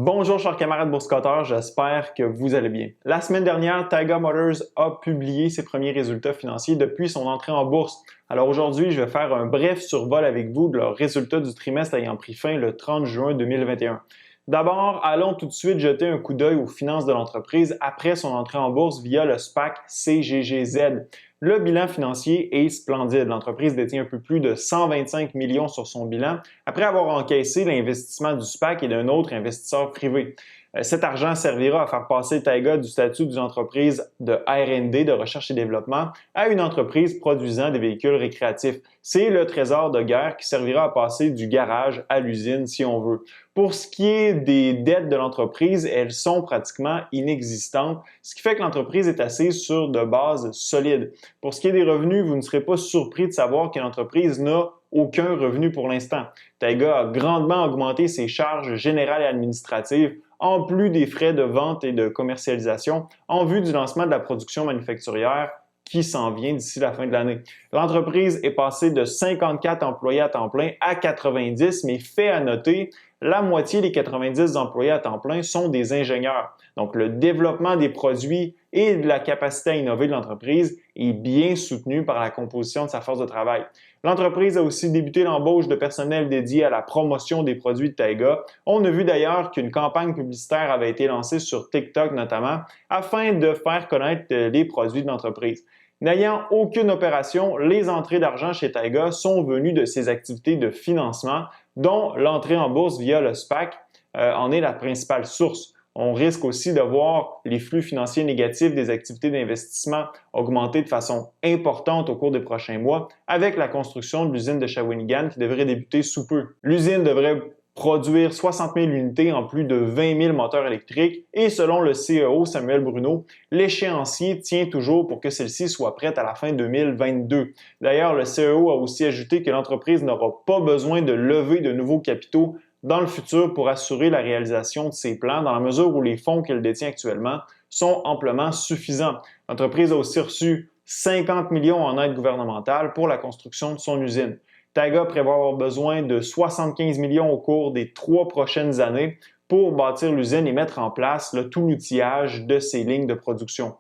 Bonjour chers camarades bourse-coteurs, j'espère que vous allez bien. La semaine dernière, Taiga Motors a publié ses premiers résultats financiers depuis son entrée en bourse. Alors aujourd'hui, je vais faire un bref survol avec vous de leurs résultats du trimestre ayant pris fin le 30 juin 2021. D'abord, allons tout de suite jeter un coup d'œil aux finances de l'entreprise après son entrée en bourse via le SPAC CGGZ. Le bilan financier est splendide. L'entreprise détient un peu plus de 125 millions sur son bilan après avoir encaissé l'investissement du SPAC et d'un autre investisseur privé. Cet argent servira à faire passer Taiga du statut d'une entreprise de R&D, de recherche et développement, à une entreprise produisant des véhicules récréatifs. C'est le trésor de guerre qui servira à passer du garage à l'usine si on veut. Pour ce qui est des dettes de l'entreprise, elles sont pratiquement inexistantes, ce qui fait que l'entreprise est assise sur de bases solides. Pour ce qui est des revenus, vous ne serez pas surpris de savoir que l'entreprise n'a aucun revenu pour l'instant. Taiga a grandement augmenté ses charges générales et administratives, en plus des frais de vente et de commercialisation, en vue du lancement de la production manufacturière qui s'en vient d'ici la fin de l'année. L'entreprise est passée de 54 employés à temps plein à 90, mais fait à noter, la moitié des 90 employés à temps plein sont des ingénieurs. Donc, le développement des produits et de la capacité à innover de l'entreprise est bien soutenu par la composition de sa force de travail. L'entreprise a aussi débuté l'embauche de personnel dédié à la promotion des produits de Taiga. On a vu d'ailleurs qu'une campagne publicitaire avait été lancée sur TikTok notamment afin de faire connaître les produits de l'entreprise. N'ayant aucune opération, les entrées d'argent chez Taiga sont venues de ses activités de financement, dont l'entrée en bourse via le SPAC en est la principale source. On risque aussi de voir les flux financiers négatifs des activités d'investissement augmenter de façon importante au cours des prochains mois avec la construction de l'usine de Shawinigan qui devrait débuter sous peu. L'usine devrait produire 60 000 unités en plus de 20 000 moteurs électriques et selon le CEO Samuel Bruno, l'échéancier tient toujours pour que celle-ci soit prête à la fin 2022. D'ailleurs, le CEO a aussi ajouté que l'entreprise n'aura pas besoin de lever de nouveaux capitaux dans le futur pour assurer la réalisation de ses plans dans la mesure où les fonds qu'elle détient actuellement sont amplement suffisants. L'entreprise a aussi reçu 50 millions en aide gouvernementale pour la construction de son usine. Taiga prévoit avoir besoin de 75 millions au cours des 3 prochaines années pour bâtir l'usine et mettre en place tout l'outillage de ses lignes de production.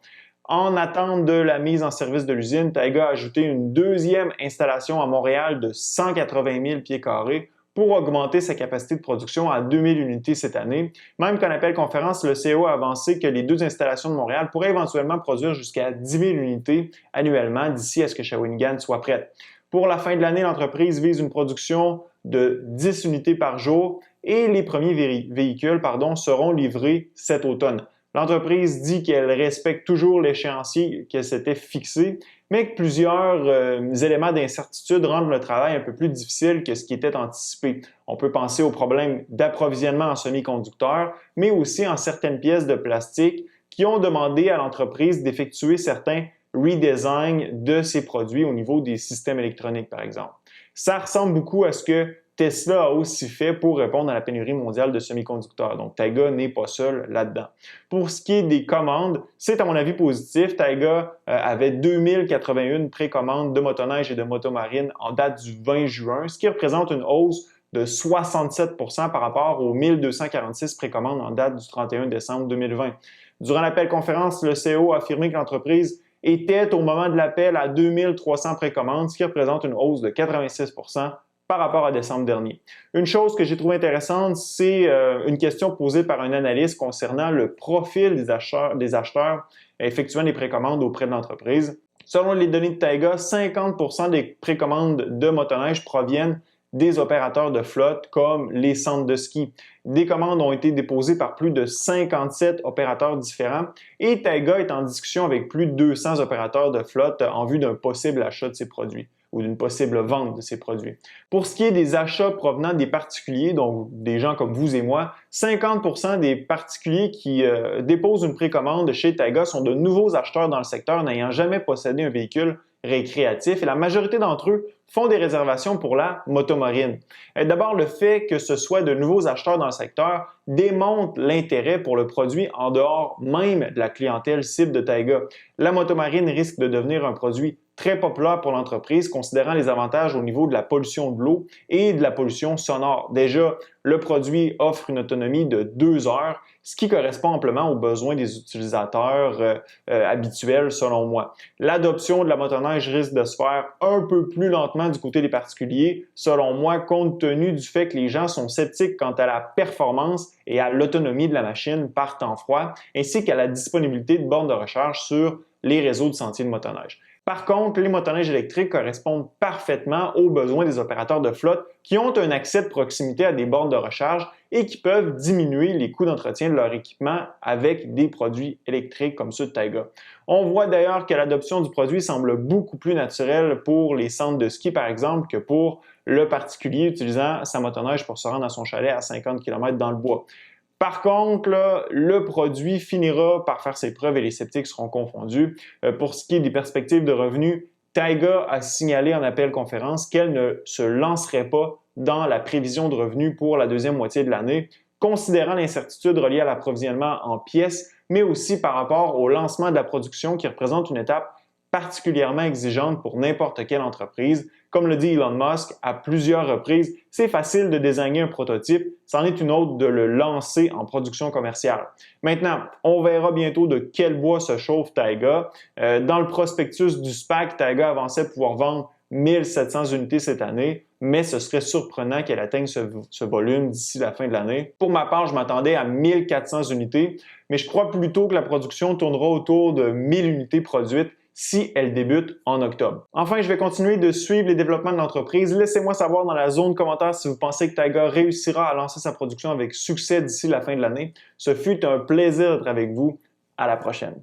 En attente de la mise en service de l'usine, Taiga a ajouté une deuxième installation à Montréal de 180 000 pieds carrés pour augmenter sa capacité de production à 2000 unités cette année. Même qu'en appel conférence, le CEO a avancé que les 2 installations de Montréal pourraient éventuellement produire jusqu'à 10 000 unités annuellement d'ici à ce que Shawinigan soit prête. Pour la fin de l'année, l'entreprise vise une production de 10 unités par jour et les premiers véhicules seront livrés cet automne. L'entreprise dit qu'elle respecte toujours l'échéancier qu'elle s'était fixé, mais que plusieurs éléments d'incertitude rendent le travail un peu plus difficile que ce qui était anticipé. On peut penser aux problèmes d'approvisionnement en semi-conducteurs, mais aussi en certaines pièces de plastique qui ont demandé à l'entreprise d'effectuer certains redesigns de ses produits au niveau des systèmes électroniques, par exemple. Ça ressemble beaucoup à ce que Tesla a aussi fait pour répondre à la pénurie mondiale de semi-conducteurs. Donc, Taiga n'est pas seul là-dedans. Pour ce qui est des commandes, c'est à mon avis positif. Taiga avait 2081 précommandes de motoneige et de motomarine en date du 20 juin, ce qui représente une hausse de 67 par rapport aux 1246 précommandes en date du 31 décembre 2020. Durant l'appel conférence, le CEO a affirmé que l'entreprise était au moment de l'appel à 2300 précommandes, ce qui représente une hausse de 86 par rapport à décembre dernier. Une chose que j'ai trouvée intéressante, c'est une question posée par un analyste concernant le profil des acheteurs effectuant des précommandes auprès de l'entreprise. Selon les données de Taiga, 50 des précommandes de motoneige proviennent des opérateurs de flotte comme les centres de ski. Des commandes ont été déposées par plus de 57 opérateurs différents et Taiga est en discussion avec plus de 200 opérateurs de flotte en vue d'un possible achat de ces produits ou d'une possible vente de ces produits. Pour ce qui est des achats provenant des particuliers, donc des gens comme vous et moi, 50 des particuliers qui déposent une précommande chez Taiga sont de nouveaux acheteurs dans le secteur n'ayant jamais possédé un véhicule récréatif et la majorité d'entre eux font des réservations pour la motomarine. D'abord, le fait que ce soit de nouveaux acheteurs dans le secteur démontre l'intérêt pour le produit en dehors même de la clientèle cible de Taiga. La motomarine risque de devenir un produit très populaire pour l'entreprise, considérant les avantages au niveau de la pollution de l'eau et de la pollution sonore. Déjà, le produit offre une autonomie de 2 heures, ce qui correspond amplement aux besoins des utilisateurs habituels selon moi. L'adoption de la motoneige risque de se faire un peu plus lentement du côté des particuliers, selon moi, compte tenu du fait que les gens sont sceptiques quant à la performance et à l'autonomie de la machine par temps froid, ainsi qu'à la disponibilité de bornes de recharge sur les réseaux de sentiers de motoneige. Par contre, les motoneiges électriques correspondent parfaitement aux besoins des opérateurs de flotte qui ont un accès de proximité à des bornes de recharge et qui peuvent diminuer les coûts d'entretien de leur équipement avec des produits électriques comme ceux de Taiga. On voit d'ailleurs que l'adoption du produit semble beaucoup plus naturelle pour les centres de ski, par exemple, que pour le particulier utilisant sa motoneige pour se rendre à son chalet à 50 km dans le bois. Par contre, là, le produit finira par faire ses preuves et les sceptiques seront confondus. Pour ce qui est des perspectives de revenus, Taiga a signalé en appel conférence qu'elle ne se lancerait pas dans la prévision de revenus pour la deuxième moitié de l'année, considérant l'incertitude reliée à l'approvisionnement en pièces, mais aussi par rapport au lancement de la production qui représente une étape particulièrement exigeante pour n'importe quelle entreprise. Comme le dit Elon Musk à plusieurs reprises, c'est facile de désigner un prototype, c'en est une autre de le lancer en production commerciale. Maintenant, on verra bientôt de quel bois se chauffe Taiga. Dans le prospectus du SPAC, Taiga avançait pouvoir vendre 1700 unités cette année, mais ce serait surprenant qu'elle atteigne ce volume d'ici la fin de l'année. Pour ma part, je m'attendais à 1400 unités, mais je crois plutôt que la production tournera autour de 1000 unités produites si elle débute en octobre. Enfin, je vais continuer de suivre les développements de l'entreprise. Laissez-moi savoir dans la zone commentaire si vous pensez que Taiga réussira à lancer sa production avec succès d'ici la fin de l'année. Ce fut un plaisir d'être avec vous. À la prochaine.